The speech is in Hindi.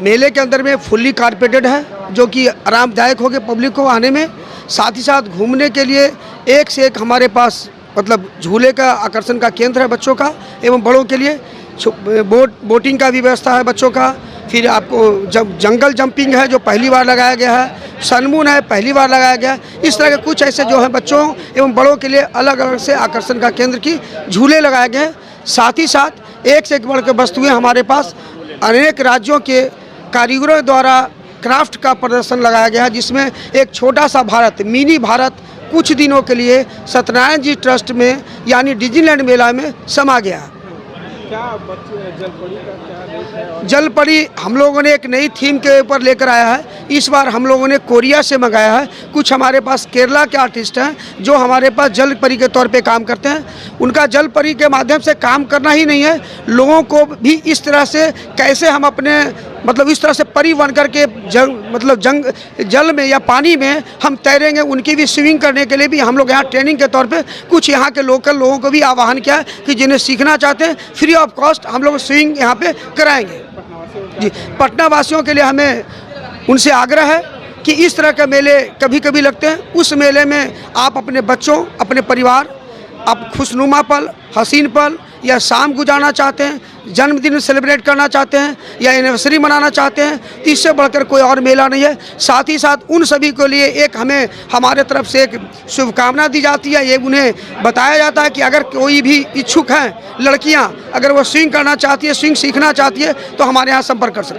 मेले के अंदर में फुल्ली कारपेटेड है, जो कि आरामदायक होगा पब्लिक को आने में। साथ ही साथ घूमने के लिए एक से एक हमारे पास मतलब झूले का आकर्षण का केंद्र है बच्चों का एवं बड़ों के लिए। बोटिंग का भी व्यवस्था है बच्चों का। फिर आपको जब जंगल जंपिंग है जो पहली बार लगाया गया है, सनमून है पहली बार लगाया गया है। इस तरह के कुछ ऐसे जो है बच्चों एवं बड़ों के लिए अलग अलग से आकर्षण का केंद्र की झूले लगाए गए हैं। साथ ही साथ एक से एक बढ़कर वस्तुएँ हमारे पास अनेक राज्यों के कारीगरों द्वारा क्राफ्ट का प्रदर्शन लगाया गया है, जिसमें एक छोटा सा भारत, मिनी भारत कुछ दिनों के लिए सत्यनारायण जी ट्रस्ट में यानी डिज्नीलैंड मेला में समा गया। क्या जलपरी का क्या रेट है? जलपरी हम लोगों ने एक नई थीम के ऊपर लेकर आया है। इस बार हम लोगों ने कोरिया से मंगाया है। कुछ हमारे पास केरला के आर्टिस्ट हैं जो हमारे पास जलपरी के तौर पे काम करते हैं। उनका जलपरी के माध्यम से काम करना ही नहीं है, लोगों को भी इस तरह से कैसे हम अपने मतलब इस तरह से परी बन करके जल में या पानी में हम तैरेंगे, उनकी भी स्विमिंग करने के लिए भी हम लोग यहाँ ट्रेनिंग के तौर पे कुछ यहाँ के लोकल लोगों को भी आह्वान किया है कि जिन्हें सीखना चाहते हैं फ्री ऑफ कॉस्ट हम लोग स्विमिंग यहाँ पे कराएंगे। जी, पटना वासियों के लिए हमें उनसे आग्रह है कि इस तरह के मेले कभी कभी लगते हैं, उस मेले में आप अपने बच्चों, अपने परिवार, आप खुशनुमा पल, हसीन पल या शाम गुजारना चाहते हैं, जन्मदिन सेलिब्रेट करना चाहते हैं या एनिवर्सरी मनाना चाहते हैं, तो इससे बढ़कर कोई और मेला नहीं है। साथ ही साथ उन सभी के लिए एक हमें हमारे तरफ से एक शुभकामना दी जाती है। ये उन्हें बताया जाता है कि अगर कोई भी इच्छुक हैं, लड़कियां अगर वो स्विंग करना चाहती है, स्विंग सीखना चाहती है तो हमारे यहाँ संपर्क कर सकते हैं।